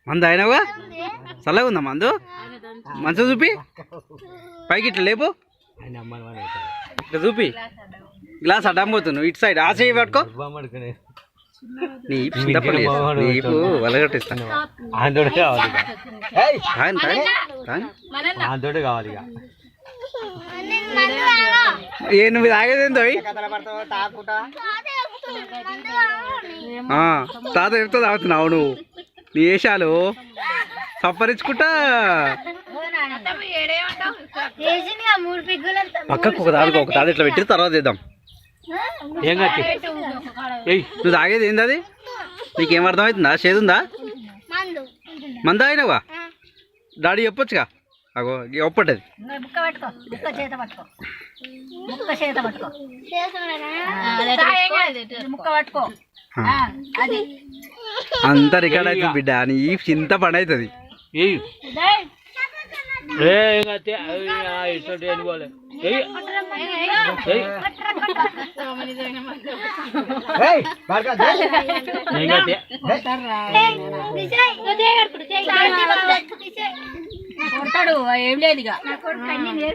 మందు అయినావుగా చల్లగా ఉందా మందు మంచిగా చూపి పైకి ఇట్లా లేపు ఇట్లా చూపి గ్లాస్ అడ్డంపోతున్నావు ఇటు సైడ్ ఆ చేయి పట్టుకో నీపు నీపు వలగట్టిస్తాను కావాలి ఏ నువ్వు తాగేదేందో తాత చెప్తా తాగుతున్నావు నువ్వు నీ వేషాలు సంపరించుకుంటా పక్కకు ఒక తాత ఇట్లా పెట్టి తర్వాత చేద్దాం ఏం కట్టి నువ్వు తాగేది ఏంది అది నీకేం అర్థమవుతుందా చేదుందా మంద అయినావా డాడీ చెప్పొచ్చుగా అగో ఒప్పటది అంతా రికార్డ్ అవుతుంది బిడ్డ నీ చింత పని అవుతుంది ఏం లేదు